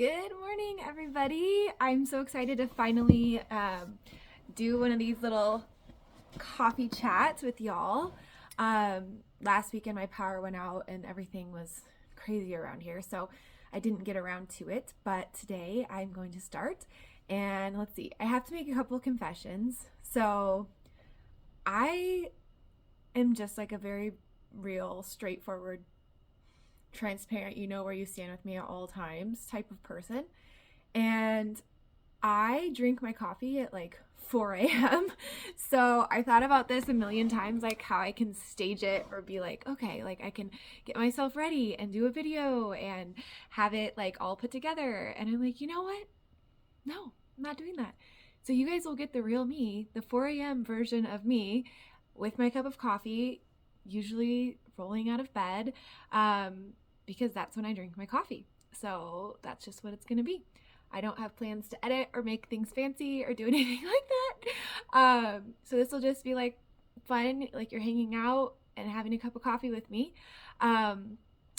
Good morning, everybody. I'm so excited to finally do one of these little coffee chats with y'all. Last weekend, my power went out and everything was crazy around here, so I didn't get around to it. But today, I'm going to start. And let's see, I have to make a couple of confessions. So, I am just like a very real, straightforward, transparent, you know where you stand with me at all times type of person. And I drink my coffee at like 4 a.m. So I thought about this a million times, like how I can stage it or be like, okay, like I can get myself ready and do a video and have it like all put together. And I'm like, you know what? No, I'm not doing that. So you guys will get the real me, the 4 a.m. version of me with my cup of coffee, usually rolling out of bed, because that's when I drink my coffee. So that's just what it's going to be. I don't have plans to edit or make things fancy or do anything like that. So this will just be like fun, like you're hanging out and having a cup of coffee with me. I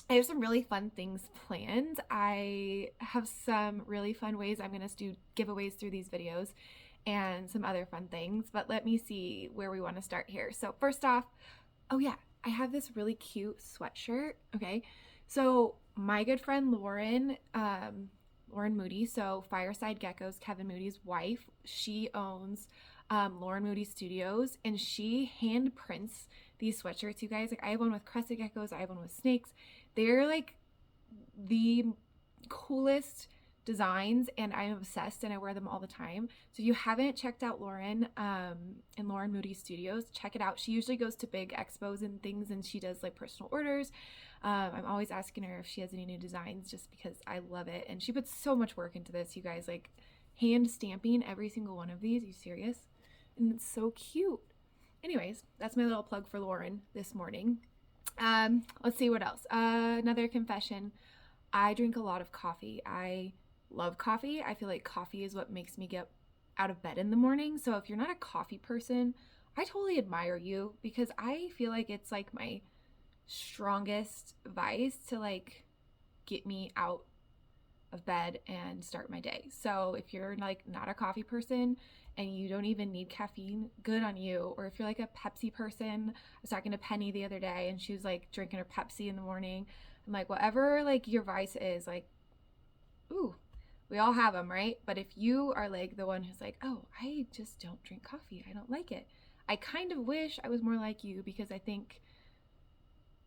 have some really fun things planned. I have some really fun ways I'm going to do giveaways through these videos and some other fun things. But let me see where we want to start here. So first off, oh yeah, I have this really cute sweatshirt. Okay. So my good friend Lauren Moody, so Fireside Geckos, Kevin Moody's wife, she owns Lauren Moody Studios, and she hand prints these sweatshirts, you guys. Like I have one with crested geckos, I have one with snakes. They're like the coolest designs, and I'm obsessed and I wear them all the time. So if you haven't checked out Lauren and Lauren Moody Studios, check it out. She usually goes to big expos and things, and she does like personal orders. I'm always asking her if she has any new designs just because I love it. And she puts so much work into this, you guys, like hand stamping every single one of these. Are you serious? And it's so cute. Anyways, that's my little plug for Lauren this morning. Let's see what else. Another confession. I drink a lot of coffee. I love coffee. I feel like coffee is what makes me get out of bed in the morning. So if you're not a coffee person, I totally admire you because I feel like it's like my strongest vice to like get me out of bed and start my day. So if you're like not a coffee person and you don't even need caffeine, good on you. Or if you're like a Pepsi person, I was talking to Penny the other day and she was like drinking her Pepsi in the morning. I'm like, whatever like your vice is, like, ooh, we all have them, right? But if you are like the one who's like, oh, I just don't drink coffee, I don't like it, I kind of wish I was more like you because I think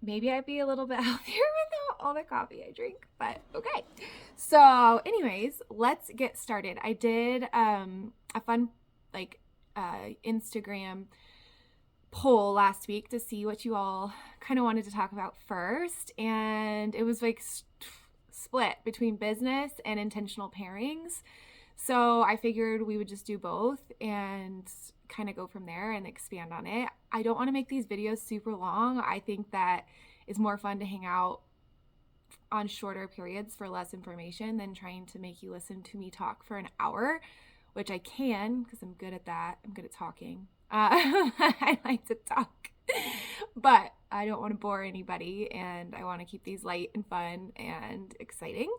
maybe I'd be a little bit healthier without all the coffee I drink, but okay. So anyways, let's get started. I did a fun like Instagram poll last week to see what you all kind of wanted to talk about first, and it was like split between business and intentional pairings. So I figured we would just do both and kind of go from there and expand on it. I don't want to make these videos super long. I think that it's more fun to hang out on shorter periods for less information than trying to make you listen to me talk for an hour, which I can because I'm good at that. I'm good at talking. I like to talk, but I don't want to bore anybody, and I want to keep these light and fun and exciting.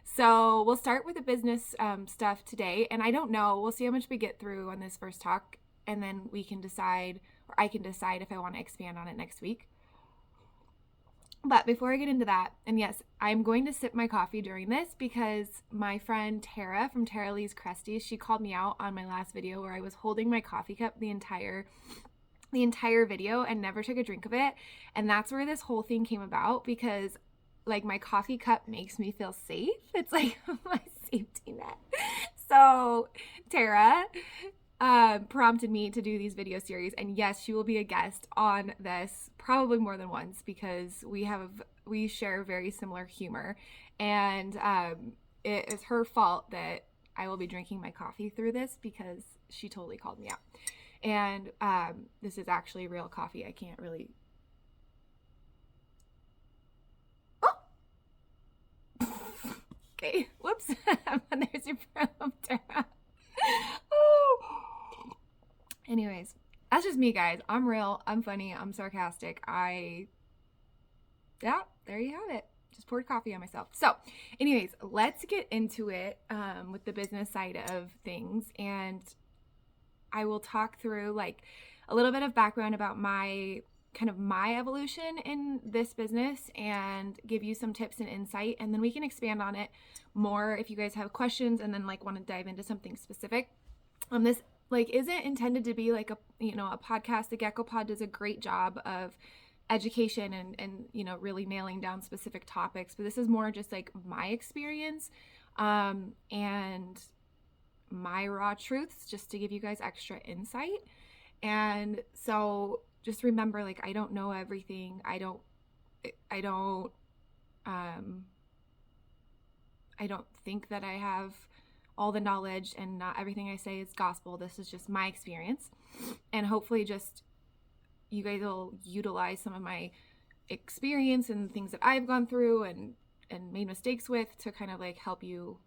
So we'll start with the business stuff today, and I don't know, we'll see how much we get through on this first talk, and then we can decide, or I can decide if I want to expand on it next week. But before I get into that, and yes, I'm going to sip my coffee during this because my friend Tara from Tara Lee's Cresties, she called me out on my last video where I was holding my coffee cup the entire video and never took a drink of it. And that's where this whole thing came about, because like my coffee cup makes me feel safe. It's like my safety net. So Tara prompted me to do these video series, and yes, she will be a guest on this probably more than once because we share very similar humor, and it is her fault that I will be drinking my coffee through this because she totally called me out. And this is actually real coffee. I can't really. Oh! Okay, whoops. There's your prompter. Oh. Anyways, that's just me, guys. I'm real. I'm funny. I'm sarcastic. Yeah, there you have it. just poured coffee on myself. So anyways, let's get into it with the business side of things. And I will talk through like a little bit of background about my evolution in this business and give you some tips and insight. And then we can expand on it more if you guys have questions and then like want to dive into something specific. This like isn't intended to be like a podcast. The Gecko Pod does a great job of education and really nailing down specific topics, but this is more just like my experience and my raw truths, just to give you guys extra insight. And so just remember, like, I don't know everything. I don't think that I have all the knowledge, and not everything I say is gospel. This is just my experience, and hopefully just you guys will utilize some of my experience and things that I've gone through and made mistakes with to kind of like help you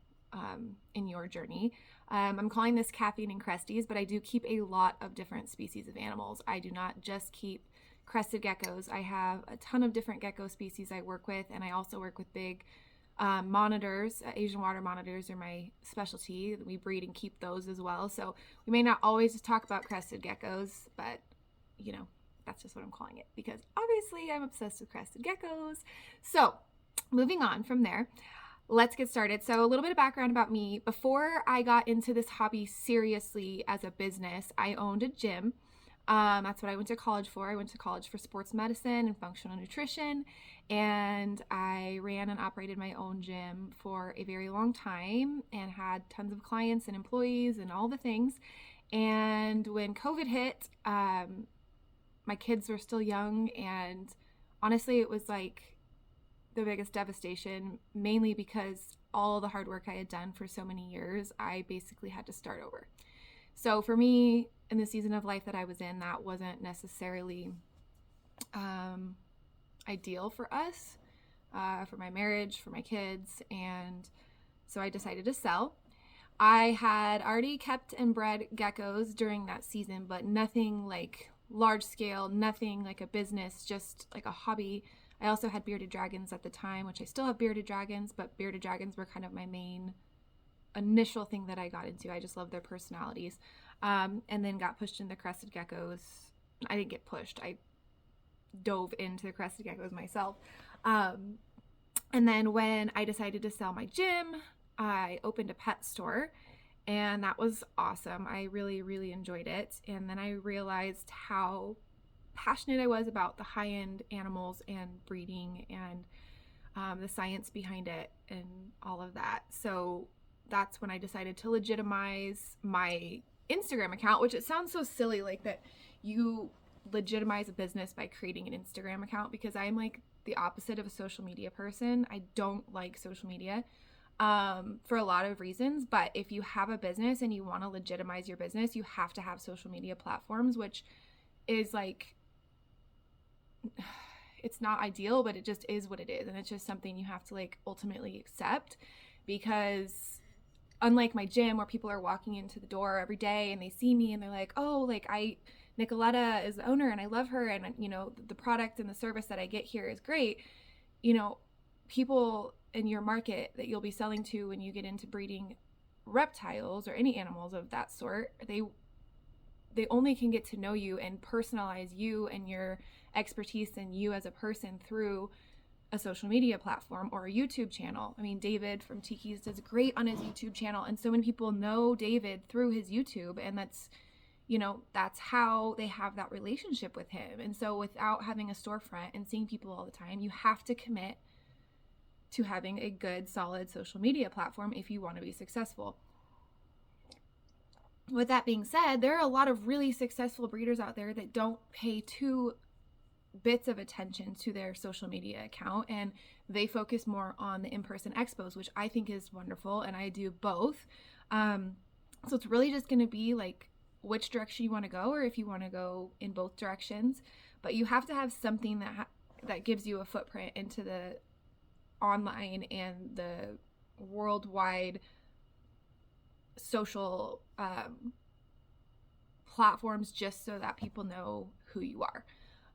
in your journey. I'm calling this Caffeine and Cresties, but I do keep a lot of different species of animals. I do not just keep crested geckos. I have a ton of different gecko species I work with, and I also work with big monitors. Asian water monitors are my specialty. We breed and keep those as well. So we may not always just talk about crested geckos, but that's just what I'm calling it because obviously I'm obsessed with crested geckos. So moving on from there, let's get started. So a little bit of background about me. Before I got into this hobby seriously as a business, I owned a gym. That's what I went to college for. I went to college for sports medicine and functional nutrition, and I ran and operated my own gym for a very long time and had tons of clients and employees and all the things. And when COVID hit, my kids were still young, and honestly, it was like the biggest devastation, mainly because all the hard work I had done for so many years, I basically had to start over. So for me, in the season of life that I was in, that wasn't necessarily ideal for us, for my marriage, for my kids, and so I decided to sell. I had already kept and bred geckos during that season, but nothing like large scale, nothing like a business, just like a hobby. I also had bearded dragons at the time, which I still have bearded dragons, but bearded dragons were kind of my main initial thing that I got into. I just love their personalities. And then got pushed into crested geckos. I didn't get pushed. I dove into the crested geckos myself. And then when I decided to sell my gym, I opened a pet store, and that was awesome. I really, really enjoyed it. And then I realized how passionate I was about the high-end animals and breeding and the science behind it and all of that. So that's when I decided to legitimize my Instagram account, which it sounds so silly, like that you legitimize a business by creating an Instagram account, because I'm like the opposite of a social media person. I don't like social media for a lot of reasons, but if you have a business and you want to legitimize your business, you have to have social media platforms, which is like, it's not ideal, but it just is what it is. And it's just something you have to like ultimately accept, because unlike my gym where people are walking into the door every day and they see me and they're like, oh, like Nicoletta is the owner and I love her, and the product and the service that I get here is great. People in your market that you'll be selling to when you get into breeding reptiles or any animals of that sort, they only can get to know you and personalize you and your expertise and you as a person through a social media platform or a YouTube channel. I mean, David from Tiki's does great on his YouTube channel, and so many people know David through his YouTube, and that's how they have that relationship with him. And so without having a storefront and seeing people all the time, you have to commit to having a good, solid social media platform if you want to be successful. With that being said, there are a lot of really successful breeders out there that don't pay 2 bits of attention to their social media account, and they focus more on the in-person expos, which I think is wonderful, and I do both. So it's really just going to be like which direction you want to go, or if you want to go in both directions, but you have to have something that gives you a footprint into the online and the worldwide social platforms, just so that people know who you are.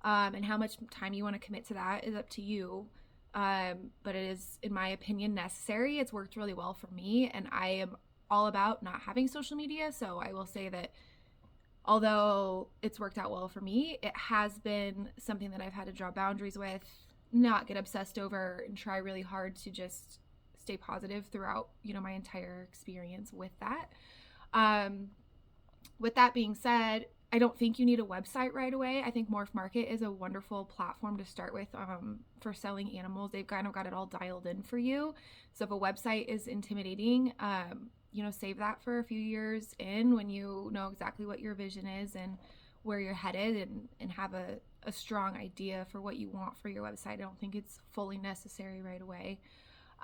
And how much time you want to commit to that is up to you. but it is, in my opinion, necessary. It's worked really well for me, and I am all about not having social media. So I will say that although it's worked out well for me, it has been something that I've had to draw boundaries with, not get obsessed over, and try really hard to just stay positive throughout, my entire experience with that. With that being said, I don't think you need a website right away. I think Morph Market is a wonderful platform to start with for selling animals. They've kind of got it all dialed in for you. So if a website is intimidating, save that for a few years in when you know exactly what your vision is and where you're headed, and have a strong idea for what you want for your website. I don't think it's fully necessary right away.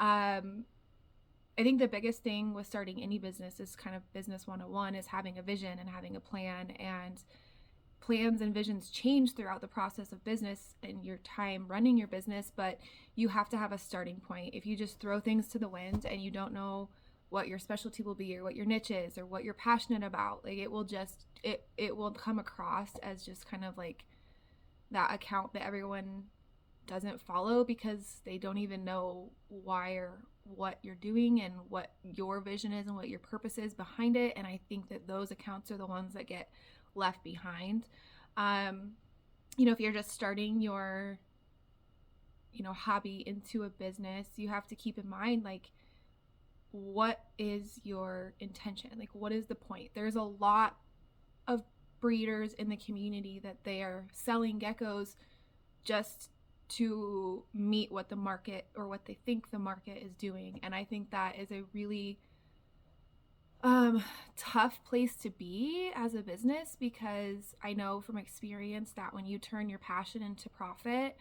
I think the biggest thing with starting any business is kind of business 101 is having a vision and having a plan, and plans and visions change throughout the process of business and your time running your business, but you have to have a starting point. If you just throw things to the wind and you don't know what your specialty will be or what your niche is or what you're passionate about, like it will come across as just kind of like that account that everyone doesn't follow because they don't even know why or what you're doing and what your vision is and what your purpose is behind it. And I think that those accounts are the ones that get left behind. If you're just starting your hobby into a business, you have to keep in mind, like, what is your intention? Like, what is the point? There's a lot of breeders in the community that they are selling geckos just to meet what the market or what they think the market is doing. And I think that is a really tough place to be as a business, because I know from experience that when you turn your passion into profit,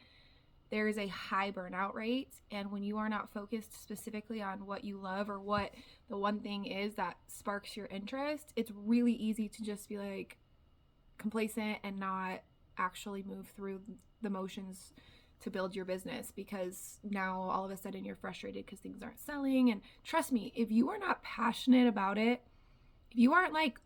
there is a high burnout rate. And when you are not focused specifically on what you love or what the one thing is that sparks your interest, it's really easy to just be like complacent and not actually move through the motions to build your business, because now all of a sudden you're frustrated because things aren't selling. And trust me, if you are not passionate about it, if you aren't like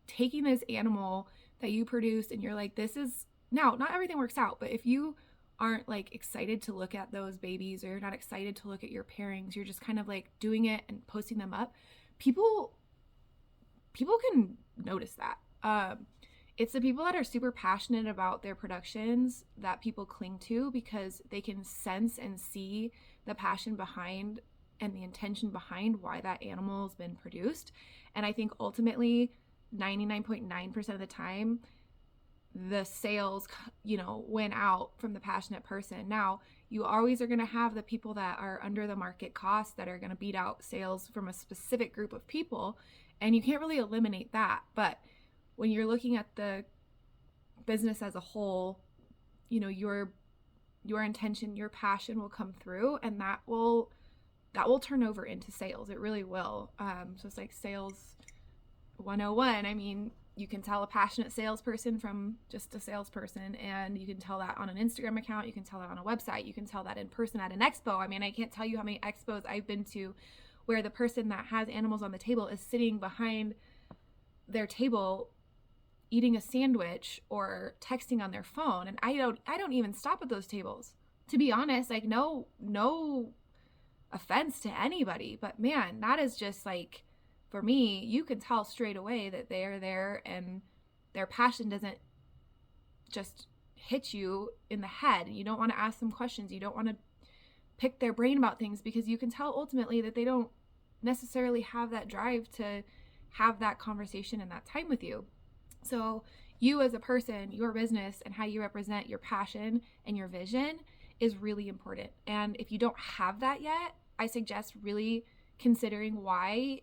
taking this animal that you produce and you're like, this is, now not everything works out, but if you aren't like excited to look at those babies, or you're not excited to look at your pairings, you're just kind of like doing it and posting them up, people can notice that. It's the people that are super passionate about their productions that people cling to, because they can sense and see the passion behind and the intention behind why that animal has been produced. And I think ultimately 99.9% of the time, the sales, win out from the passionate person. Now, you always are going to have the people that are under the market cost that are going to beat out sales from a specific group of people, and you can't really eliminate that. But when you're looking at the business as a whole, your intention, your passion will come through, and that will turn over into sales. It really will. So it's like sales 101. I mean, you can tell a passionate salesperson from just a salesperson, and you can tell that on an Instagram account, you can tell that on a website, you can tell that in person at an expo. I mean, I can't tell you how many expos I've been to where the person that has animals on the table is sitting behind their table eating a sandwich or texting on their phone, and I don't even stop at those tables, to be honest. Like, no offense to anybody, but man, that is just like, for me, you can tell straight away that they are there and their passion doesn't just hit you in the head, and you don't want to ask them questions, you don't want to pick their brain about things, because you can tell ultimately that they don't necessarily have that drive to have that conversation and that time with you. So you as a person, your business, and how you represent your passion and your vision is really important. And if you don't have that yet, I suggest really considering why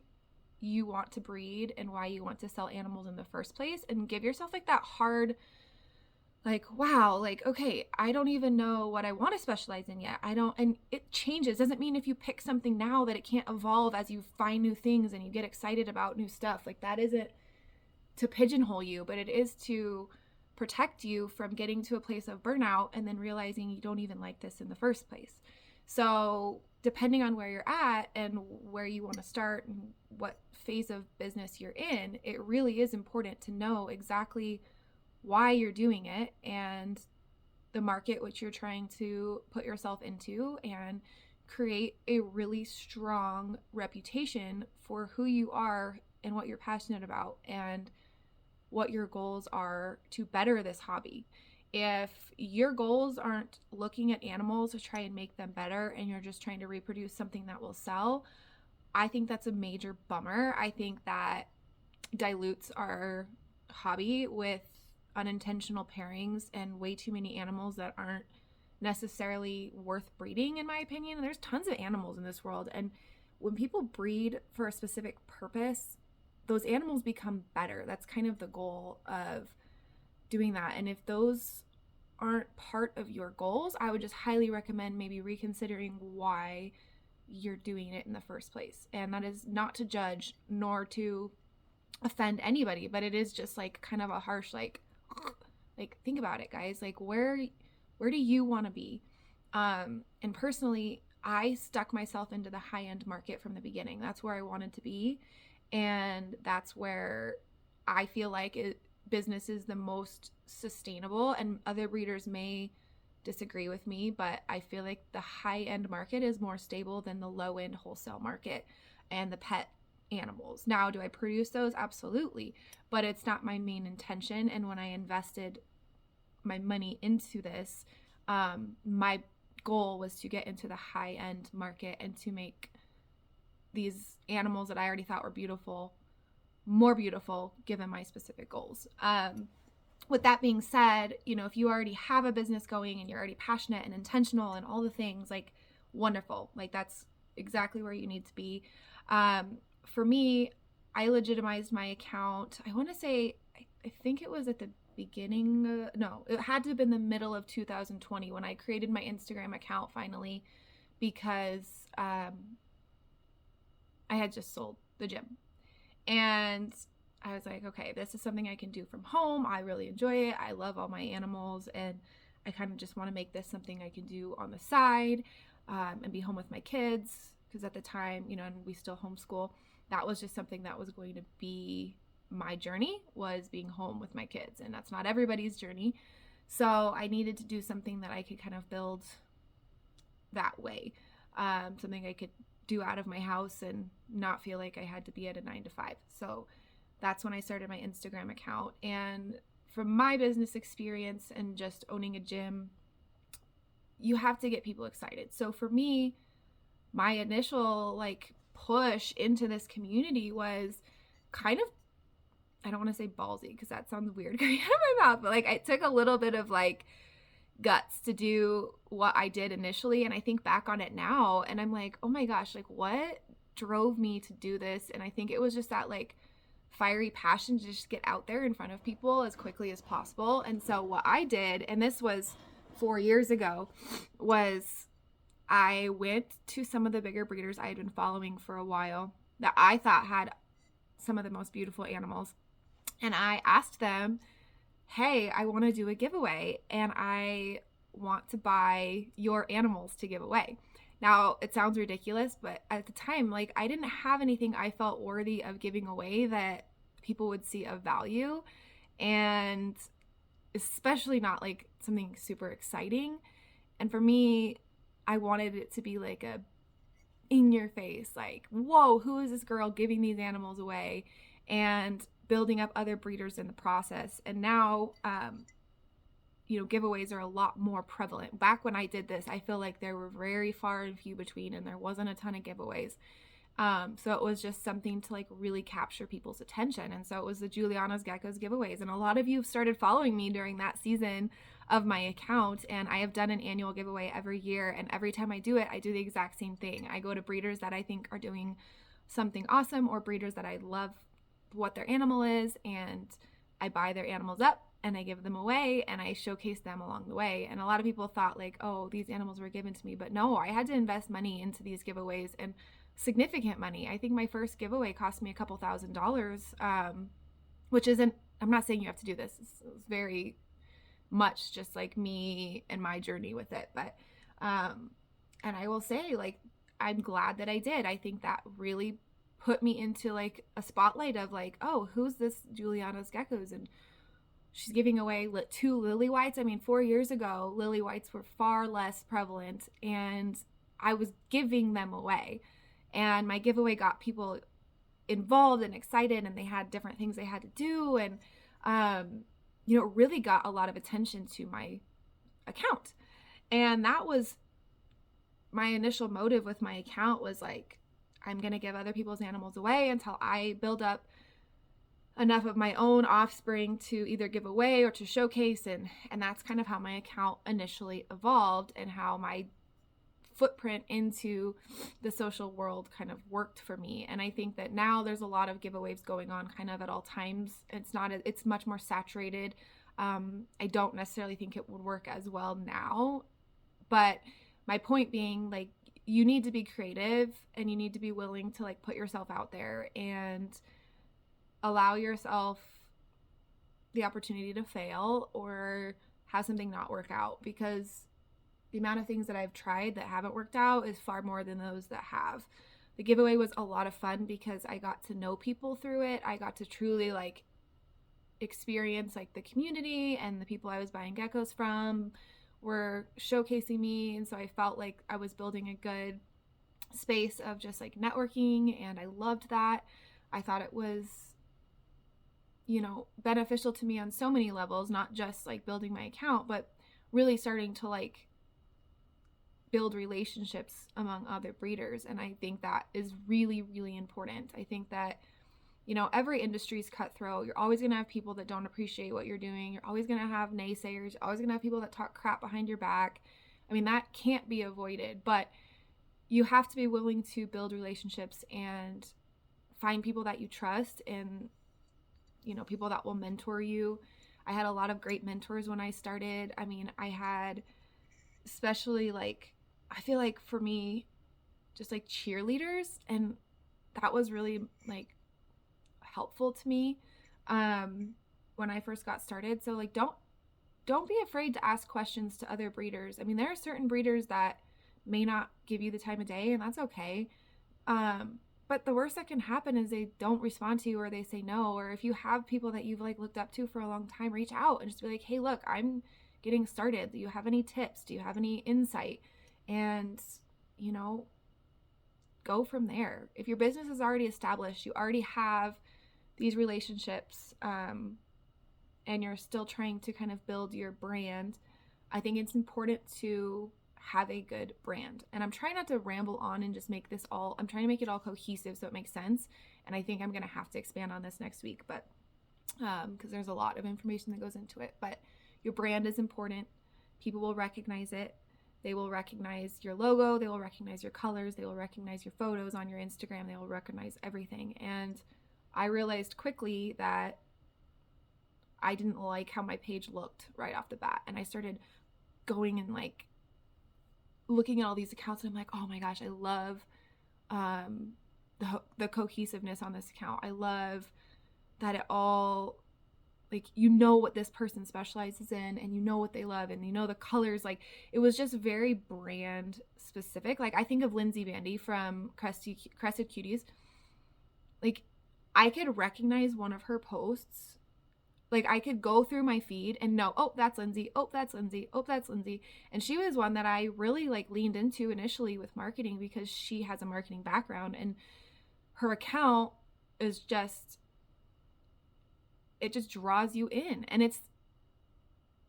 you want to breed and why you want to sell animals in the first place, and give yourself like that hard, like, wow, like, okay, I don't even know what I want to specialize in yet. And it changes. Doesn't mean if you pick something now that it can't evolve as you find new things and you get excited about new stuff. Like, that isn't to pigeonhole you, but it is to protect you from getting to a place of burnout and then realizing you don't even like this in the first place. So depending on where you're at and where you want to start and what phase of business you're in, it really is important to know exactly why you're doing it and the market which you're trying to put yourself into and create a really strong reputation for who you are and what you're passionate about and what your goals are to better this hobby. If your goals aren't looking at animals to try and make them better and you're just trying to reproduce something that will sell, I think that's a major bummer. I think that dilutes our hobby with unintentional pairings and way too many animals that aren't necessarily worth breeding, in my opinion. There's tons of animals in this world, and when people breed for a specific purpose, those animals become better. That's kind of the goal of doing that. And if those aren't part of your goals, I would just highly recommend maybe reconsidering why you're doing it in the first place. And that is not to judge nor to offend anybody, but it is just like kind of a harsh like think about it, guys. Like where do you want to be? And personally, I stuck myself into the high-end market from the beginning. That's where I wanted to be, and that's where I feel like business is the most sustainable. And other breeders may disagree with me, but I feel like the high-end market is more stable than the low-end wholesale market and the pet animals. Now, do I produce those? Absolutely, but it's not my main intention. And when I invested my money into this, my goal was to get into the high-end market and to make these animals that I already thought were beautiful more beautiful given my specific goals. With that being said, if you already have a business going and you're already passionate and intentional and all the things, like, wonderful. Like, that's exactly where you need to be. For me, I legitimized my account. I want to say, I think it was at the beginning. No, it had to have been the middle of 2020 when I created my Instagram account finally, because I had just sold the gym. And I was like, okay, this is something I can do from home. I really enjoy it. I love all my animals, and I kind of just want to make this something I can do on the side, and be home with my kids. Because at the time, and we still homeschool, that was just something that was going to be my journey, was being home with my kids. And that's not everybody's journey. So I needed to do something that I could kind of build that way. Something I could do out of my house and not feel like I had to be at a 9-to-5. So that's when I started my Instagram account. And from my business experience and just owning a gym, you have to get people excited. So for me, my initial push into this community was kind of, I don't want to say ballsy because that sounds weird coming out of my mouth, but it took a little bit of guts to do what I did initially. And I think back on it now and I'm like, oh my gosh, what drove me to do this? And I think it was just that fiery passion to just get out there in front of people as quickly as possible. And so what I did, and this was 4 years ago, was I went to some of the bigger breeders I had been following for a while that I thought had some of the most beautiful animals. And I asked them, hey, I want to do a giveaway and I want to buy your animals to give away. Now, it sounds ridiculous, but at the time, I didn't have anything I felt worthy of giving away that people would see of value, and especially not something super exciting. And for me, I wanted it to be a in your face, whoa, who is this girl giving these animals away, and building up other breeders in the process. And now, giveaways are a lot more prevalent. Back when I did this, I feel like there were very far and few between, and there wasn't a ton of giveaways. So it was just something to really capture people's attention. And so it was the Juliana's Geckos giveaways. And a lot of you have started following me during that season of my account. And I have done an annual giveaway every year. And every time I do it, I do the exact same thing. I go to breeders that I think are doing something awesome, or breeders that I love what their animal is, and I buy their animals up and I give them away and I showcase them along the way. And a lot of people thought oh, these animals were given to me, but no, I had to invest money into these giveaways, and significant money. I think my first giveaway cost me a couple $1,000s, which isn't, I'm not saying you have to do this. It's very much just me and my journey with it. But, and I will say I'm glad that I did. I think that really put me into a spotlight of oh, who's this Juliana's Geckos, and she's giving away 2 lily whites. I mean, 4 years ago, lily whites were far less prevalent, and I was giving them away. And my giveaway got people involved and excited, and they had different things they had to do. And, it really got a lot of attention to my account. And that was my initial motive with my account, was like, I'm going to give other people's animals away until I build up enough of my own offspring to either give away or to showcase. And that's kind of how my account initially evolved, and how my footprint into the social world kind of worked for me. And I think that now there's a lot of giveaways going on kind of at all times. It's much more saturated. I don't necessarily think it would work as well now, but my point being, like, you need to be creative, and you need to be willing to like put yourself out there and allow yourself the opportunity to fail or have something not work out, because the amount of things that I've tried that haven't worked out is far more than those that have. The giveaway was a lot of fun because I got to know people through it. I got to truly like experience like the community, and the people I was buying geckos from were showcasing me. And so I felt like I was building a good space of just like networking, and I loved that. I thought it was, beneficial to me on so many levels, not just like building my account, but really starting to like build relationships among other breeders. And I think that is really, really important. I think that, every industry is cutthroat. You're always going to have people that don't appreciate what you're doing. You're always going to have naysayers. You're always going to have people that talk crap behind your back. I mean, that can't be avoided, but you have to be willing to build relationships and find people that you trust, and, people that will mentor you. I had a lot of great mentors when I started. I mean, I had, especially like, I feel like for me, just like cheerleaders, and that was really like helpful to me when I first got started. So like, don't be afraid to ask questions to other breeders. I mean, there are certain breeders that may not give you the time of day, and that's okay. But the worst that can happen is they don't respond to you, or they say no. Or if you have people that you've like looked up to for a long time, reach out and just be like, hey, look, I'm getting started. Do you have any tips? Do you have any insight? And, go from there. If your business is already established, you already have these relationships, and you're still trying to kind of build your brand, I think it's important to have a good brand. And I'm trying not to ramble on and just make this all, I'm trying to make it all cohesive so it makes sense. And I think I'm going to have to expand on this next week, but because there's a lot of information that goes into it. But your brand is important. People will recognize it. They will recognize your logo. They will recognize your colors. They will recognize your photos on your Instagram. They will recognize everything. And I realized quickly that I didn't like how my page looked right off the bat. And I started going and like looking at all these accounts, and I'm like, oh my gosh, I love the cohesiveness on this account. I love that it all, like, what this person specializes in, and what they love, and the colors. Like, it was just very brand specific. Like, I think of Lindsay Bandy from Crested Cuties. Like, I could recognize one of her posts. Like, I could go through my feed and know, oh, that's Lindsay. Oh, that's Lindsay. Oh, that's Lindsay. And she was one that I really like leaned into initially with marketing, because she has a marketing background, and her account is just, it just draws you in, and it's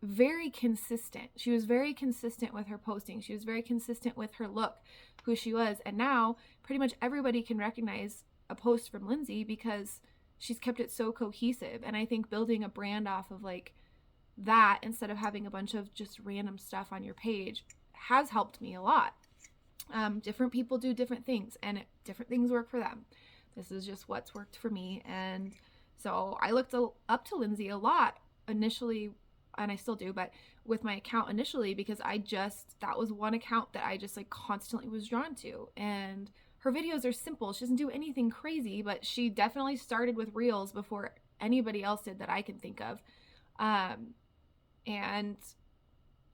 very consistent. She was very consistent with her posting. She was very consistent with her look, who she was. And now pretty much everybody can recognize a post from Lindsay because she's kept it so cohesive. And I think building a brand off of like that, instead of having a bunch of just random stuff on your page, has helped me a lot. Different people do different things, and different things work for them. This is just what's worked for me. And so I looked up to Lindsay a lot initially, and I still do, but with my account initially, because that was one account that I just like constantly was drawn to. And her videos are simple. She doesn't do anything crazy, but she definitely started with reels before anybody else did that I can think of. And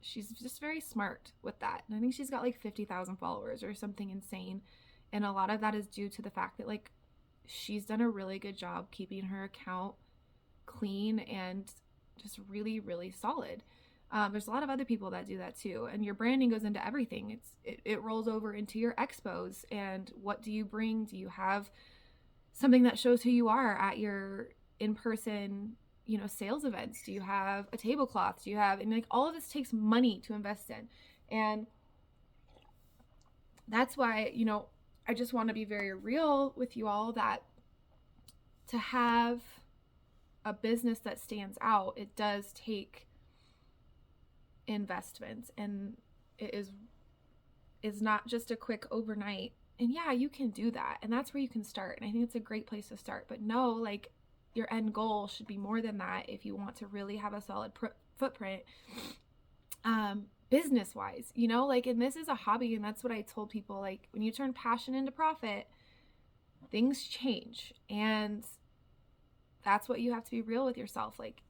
she's just very smart with that. And I think she's got like 50,000 followers or something insane. And a lot of that is due to the fact that like she's done a really good job keeping her account clean and just really, really solid. There's a lot of other people that do that too. And your branding goes into everything. It rolls over into your expos. And what do you bring? Do you have something that shows who you are at your in-person, sales events? Do you have a tablecloth? Do you have, and like all of this takes money to invest in. And that's why, I just want to be very real with you all that to have a business that stands out, it does take investments, and it is not just a quick overnight. And yeah, you can do that, and that's where you can start, and I think it's a great place to start. But no, like, your end goal should be more than that if you want to really have a solid footprint, business wise, like, and this is a hobby, and that's what I told people, like, when you turn passion into profit, things change, and that's what you have to be real with yourself. Like,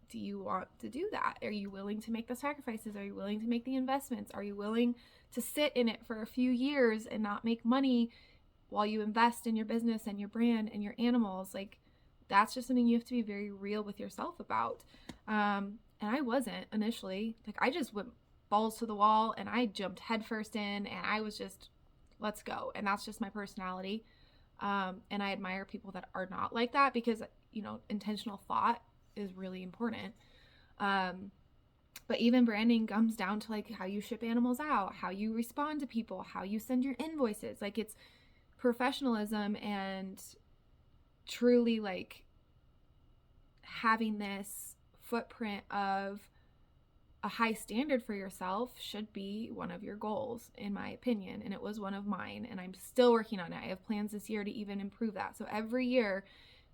do you want to do that? Are you willing to make the sacrifices? Are you willing to make the investments? Are you willing to sit in it for a few years and not make money while you invest in your business and your brand and your animals? Like, that's just something you have to be very real with yourself about. And I wasn't initially. Like, I just went balls to the wall and I jumped headfirst in, and I was just, let's go. And that's just my personality. And I admire people that are not like that, because, intentional thought is really important. But even branding comes down to like how you ship animals out, how you respond to people, how you send your invoices. Like, it's professionalism and truly like having this footprint of a high standard for yourself should be one of your goals, in my opinion. And it was one of mine, and I'm still working on it. I have plans this year to even improve that. So every year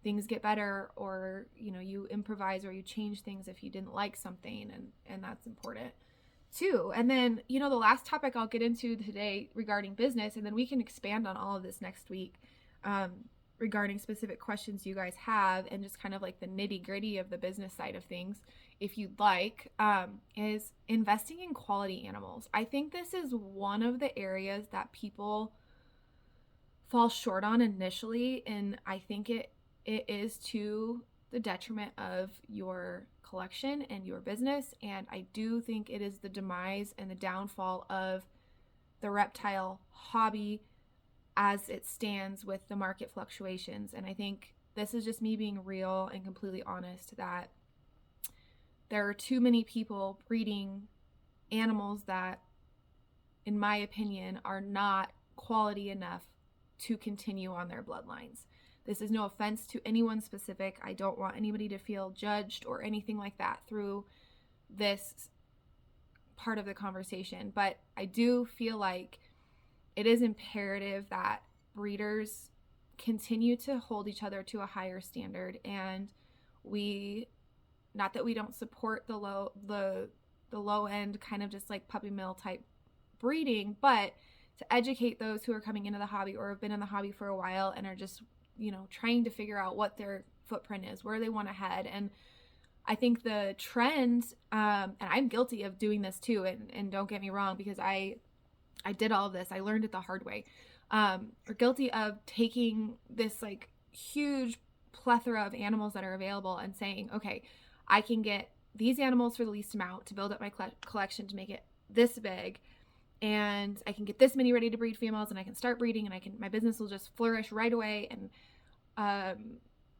things get better, or, you improvise or you change things if you didn't like something. And that's important too. And then, the last topic I'll get into today regarding business, and then we can expand on all of this next week, regarding specific questions you guys have, and just kind of like the nitty gritty of the business side of things, if you'd like, is investing in quality animals. I think this is one of the areas that people fall short on initially, and I think it is to the detriment of your collection and your business. And I do think it is the demise and the downfall of the reptile hobby as it stands with the market fluctuations. And I think this is just me being real and completely honest, that there are too many people breeding animals that, in my opinion, are not quality enough to continue on their bloodlines. This is no offense to anyone specific. I don't want anybody to feel judged or anything like that through this part of the conversation. But I do feel like it is imperative that breeders continue to hold each other to a higher standard. And not that we don't support the low end kind of just like puppy mill type breeding, but to educate those who are coming into the hobby or have been in the hobby for a while and are just, trying to figure out what their footprint is, where they want to head. And I think the trend, and I'm guilty of doing this too, and don't get me wrong, because I did all of this, I learned it the hard way, are guilty of taking this like huge plethora of animals that are available and saying, okay, I can get these animals for the least amount to build up my collection to make it this big, and I can get this many ready to breed females, and I can start breeding, and my business will just flourish right away. And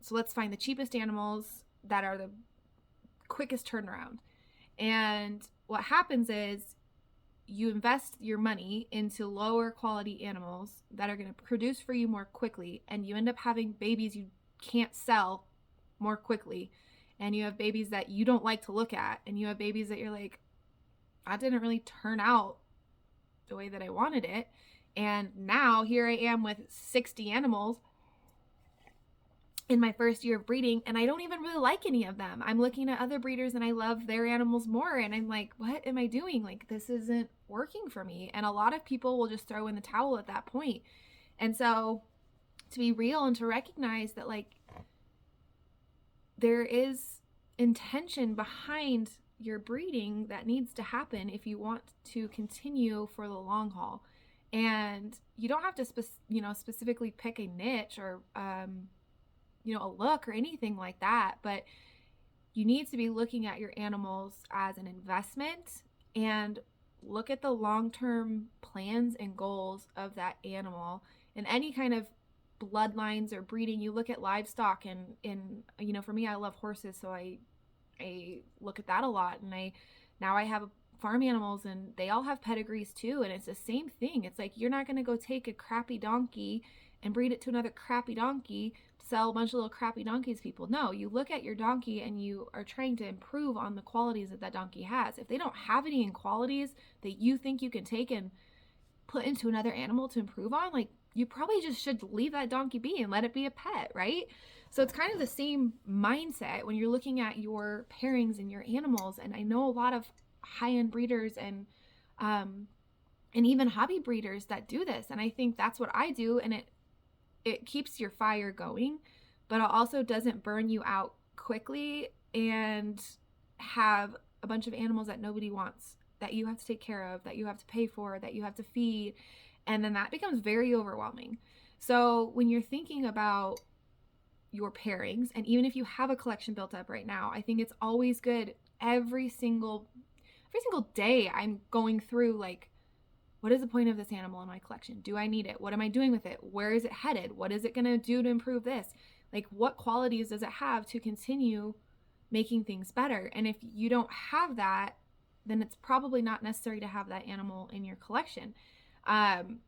so let's find the cheapest animals that are the quickest turnaround. And what happens is you invest your money into lower quality animals that are going to produce for you more quickly, and you end up having babies you can't sell more quickly, and you have babies that you don't like to look at, and you have babies that you're like, that didn't really turn out the way that I wanted it. And now here I am with 60 animals in my first year of breeding, and I don't even really like any of them. I'm looking at other breeders and I love their animals more, and I'm like, what am I doing? Like, this isn't working for me. And a lot of people will just throw in the towel at that point. And so to be real and to recognize that, like, there is intention behind your breeding that needs to happen if you want to continue for the long haul. And you don't have to specifically pick a niche or a look or anything like that, but you need to be looking at your animals as an investment and look at the long-term plans and goals of that animal. And any kind of bloodlines or breeding, you look at livestock, and for me, I love horses, so I look at that a lot. And I have farm animals, and they all have pedigrees too, and it's the same thing. It's like, you're not going to go take a crappy donkey and breed it to another crappy donkey to sell a bunch of little crappy donkeys to people. No, you look at your donkey and you are trying to improve on the qualities that donkey has. If they don't have any qualities that you think you can take and put into another animal to improve on, like, you probably just should leave that donkey be and let it be a pet, right? So it's kind of the same mindset when you're looking at your pairings and your animals. And I know a lot of high-end breeders and even hobby breeders that do this, and I think that's what I do, and it keeps your fire going, but it also doesn't burn you out quickly and have a bunch of animals that nobody wants, that you have to take care of, that you have to pay for, that you have to feed, and then that becomes very overwhelming. So when you're thinking about your pairings, and even if you have a collection built up right now, I think it's always good every single day I'm going through, like, what is the point of this animal in my collection? Do I need it? What am I doing with it? Where is it headed? What is it going to do to improve this? Like, what qualities does it have to continue making things better? And if you don't have that, then it's probably not necessary to have that animal in your collection.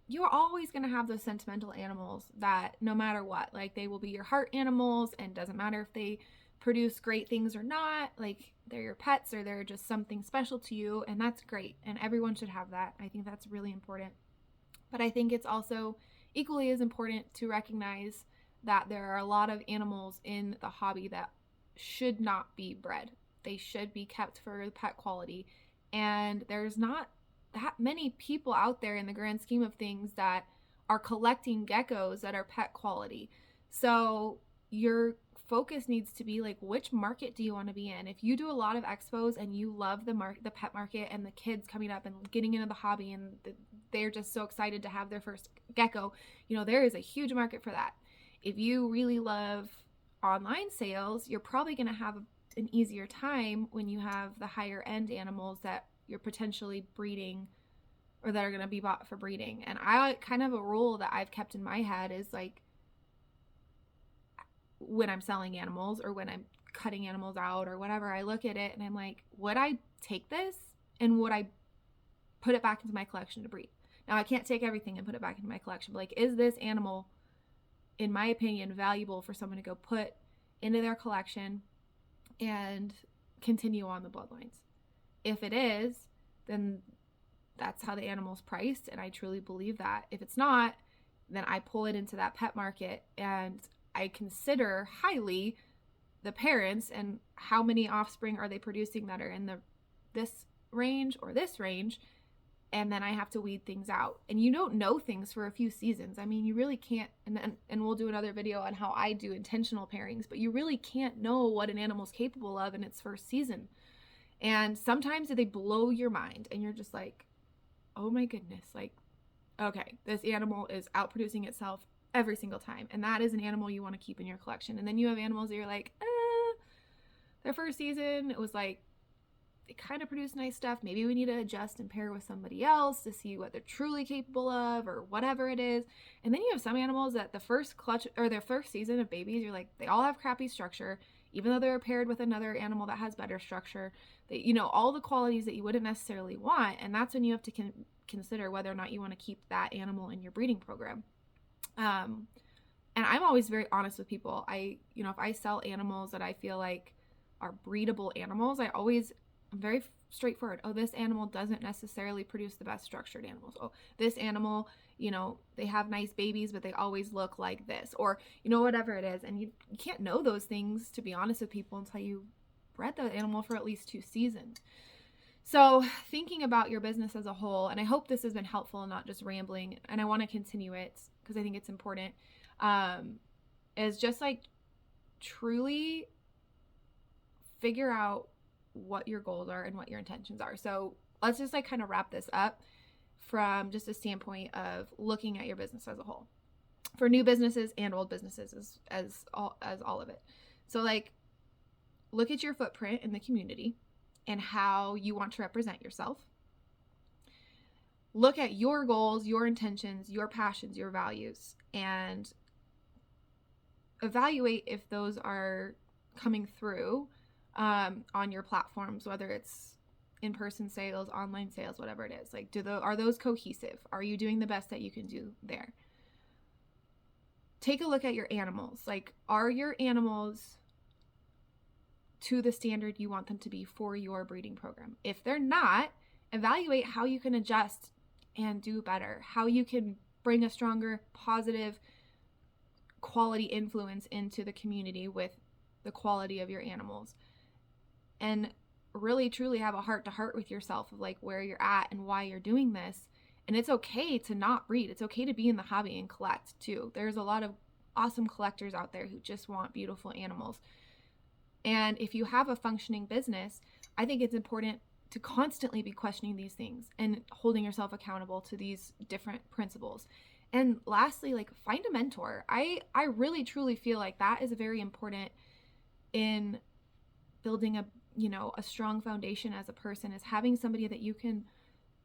You're always going to have those sentimental animals that, no matter what, like, they will be your heart animals, and doesn't matter if they produce great things or not, like, they're your pets or they're just something special to you, and that's great, and everyone should have that. I think that's really important. But I think it's also equally as important to recognize that there are a lot of animals in the hobby that should not be bred. They should be kept for pet quality, and there's not that many people out there in the grand scheme of things that are collecting geckos that are pet quality. So your focus needs to be, like, which market do you want to be in? If you do a lot of expos and you love the pet market, and the kids coming up and getting into the hobby, and they're just so excited to have their first gecko, there is a huge market for that. If you really love online sales, you're probably going to have an easier time when you have the higher end animals that you're potentially breeding, or that are going to be bought for breeding. And I kind of, a rule that I've kept in my head is, like, when I'm selling animals or when I'm cutting animals out or whatever, I look at it and I'm like, would I take this and would I put it back into my collection to breed? Now, I can't take everything and put it back into my collection, but, like, is this animal, in my opinion, valuable for someone to go put into their collection and continue on the bloodlines? If it is, then that's how the animal's priced, and I truly believe that. If it's not, then I pull it into that pet market, and I consider highly the parents and how many offspring are they producing that are in this range or this range, and then I have to weed things out. And you don't know things for a few seasons. I mean, you really can't, and we'll do another video on how I do intentional pairings, but you really can't know what an animal's capable of in its first season. And sometimes they blow your mind, and you're just like, oh my goodness, like, okay, this animal is outproducing itself every single time, and that is an animal you want to keep in your collection. And then you have animals that you're like, their first season, it was like, they kind of produce nice stuff. Maybe we need to adjust and pair with somebody else to see what they're truly capable of, or whatever it is. And then you have some animals that the first clutch, or their first season of babies, you're like, they all have crappy structure, even though they're paired with another animal that has better structure. They, all the qualities that you wouldn't necessarily want. And that's when you have to consider whether or not you want to keep that animal in your breeding program. And I'm always very honest with people. If I sell animals that I feel like are breedable animals, I'm very straightforward. Oh, this animal doesn't necessarily produce the best structured animals. Oh, this animal, they have nice babies, but they always look like this, or, whatever it is. And you can't know those things, to be honest with people, until you bred the animal for at least 2 seasons. So thinking about your business as a whole, and I hope this has been helpful and not just rambling, and I want to continue it because I think it's important, is just, like, truly figure out what your goals are and what your intentions are. So let's just, like, kind of wrap this up from just a standpoint of looking at your business as a whole, for new businesses and old businesses, as all of it. So, like, look at your footprint in the community and how you want to represent yourself. Look at your goals, your intentions, your passions, your values, and evaluate if those are coming through on your platforms, whether it's in-person sales, online sales, whatever it is. Like, are those cohesive? Are you doing the best that you can do there? Take a look at your animals. Like, are your animals to the standard you want them to be for your breeding program? If they're not, evaluate how you can adjust and do better, how you can bring a stronger, positive, quality influence into the community with the quality of your animals. And really, truly have a heart-to-heart with yourself of like where you're at and why you're doing this. And it's okay to not breed. It's okay to be in the hobby and collect too. There's a lot of awesome collectors out there who just want beautiful animals. And if you have a functioning business, I think it's important to constantly be questioning these things and holding yourself accountable to these different principles. And lastly, like, find a mentor. I really truly feel like that is very important in building a strong foundation as a person, is having somebody that you can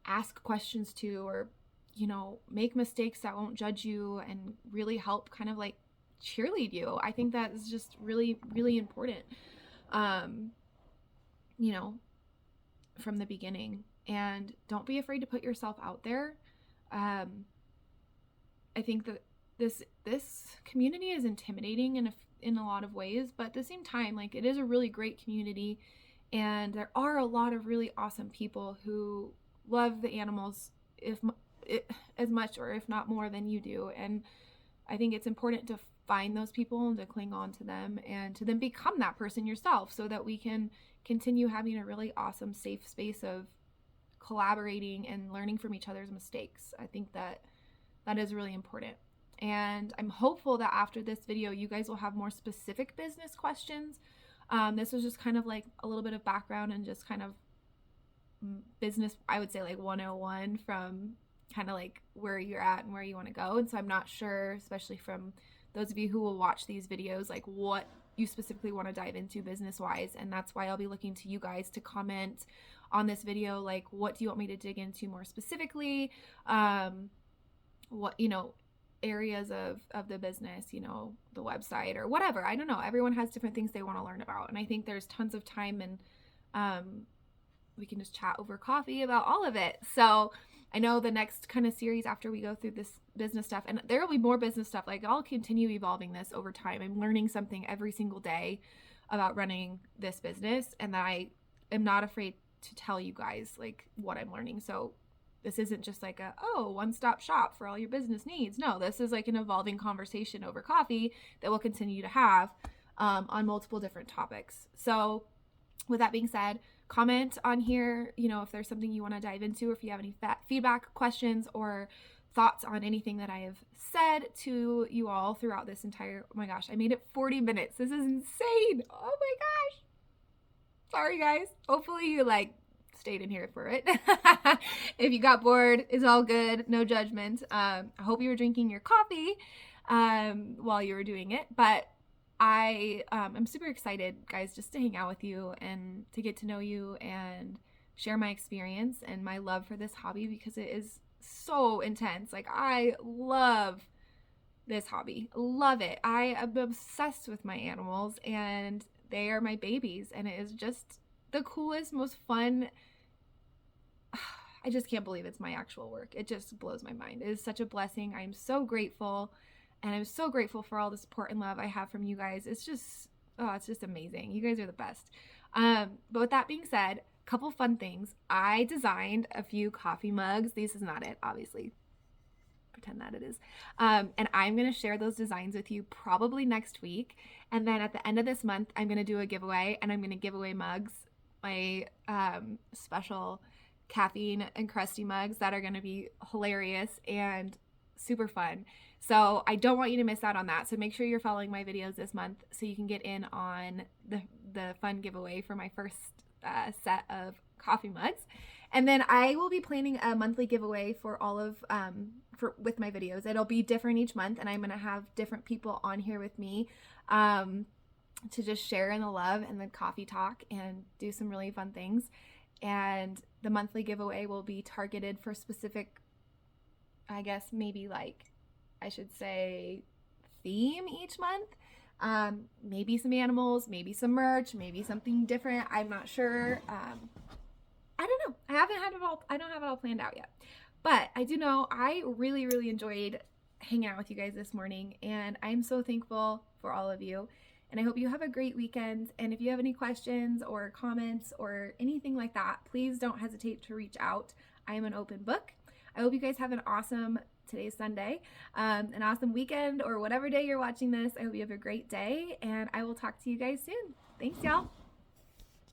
ask questions to, or, make mistakes that won't judge you and really help kind of like cheerlead you. I think that is just really, really important, from the beginning. And don't be afraid to put yourself out there. I think that this community is intimidating in a lot of ways, but at the same time, like, it is a really great community, and there are a lot of really awesome people who love the animals as much, or if not more, than you do. And I think it's important to find those people and to cling on to them and to then become that person yourself, so that we can continue having a really awesome, safe space of collaborating and learning from each other's mistakes. I think that is really important. And I'm hopeful that after this video, you guys will have more specific business questions. This was just kind of like a little bit of background and just kind of business, I would say, like 101, from kind of like where you're at and where you want to go. And so I'm not sure, especially from those of you who will watch these videos, like what you specifically want to dive into business wise. And that's why I'll be looking to you guys to comment on this video, like, what do you want me to dig into more specifically? What, areas of the business, the website or whatever. I don't know. Everyone has different things they want to learn about. And I think there's tons of time, and we can just chat over coffee about all of it. So I know the next kind of series after we go through this business stuff, and there will be more business stuff, like I'll continue evolving this over time. I'm learning something every single day about running this business, and I am not afraid to tell you guys like what I'm learning. So this isn't just like one-stop shop for all your business needs. No, this is like an evolving conversation over coffee that we'll continue to have on multiple different topics. So with that being said, comment on here, if there's something you want to dive into, or if you have any feedback, questions, or thoughts on anything that I have said to you all throughout this entire, oh my gosh, I made it 40 minutes. This is insane. Oh my gosh. Sorry guys. Hopefully you stayed in here for it. If you got bored, it's all good. No judgment. I hope you were drinking your coffee while you were doing it. But I'm super excited, guys, just to hang out with you and to get to know you and share my experience and my love for this hobby, because it is so intense. Like, I love this hobby. Love it. I am obsessed with my animals, and they are my babies, and it is just the coolest, most fun. I just can't believe it's my actual work. It just blows my mind. It is such a blessing. I am so grateful, and I'm so grateful for all the support and love I have from you guys. It's just amazing. You guys are the best. But with that being said, a couple fun things. I designed a few coffee mugs. This is not it, obviously. Pretend that it is. And I'm going to share those designs with you probably next week. And then at the end of this month, I'm going to do a giveaway, and I'm going to give away mugs, my special caffeine and crusty mugs that are going to be hilarious and super fun. So I don't want you to miss out on that. So make sure you're following my videos this month so you can get in on the fun giveaway for my first set of coffee mugs. And then I will be planning a monthly giveaway for all of with my videos. It'll be different each month, and I'm going to have different people on here with me. to just share in the love and the coffee talk and do some really fun things. And the monthly giveaway will be targeted for specific, I guess maybe like I should say theme each month. Maybe some animals, maybe some merch, maybe something different. I'm not sure. I don't know. I don't have it all planned out yet. But I do know I really, really enjoyed hanging out with you guys this morning, and I'm so thankful for all of you. And I hope you have a great weekend. And if you have any questions or comments or anything like that, please don't hesitate to reach out. I am an open book. I hope you guys have an awesome, today's Sunday, an awesome weekend or whatever day you're watching this. I hope you have a great day, and I will talk to you guys soon. Thanks, y'all.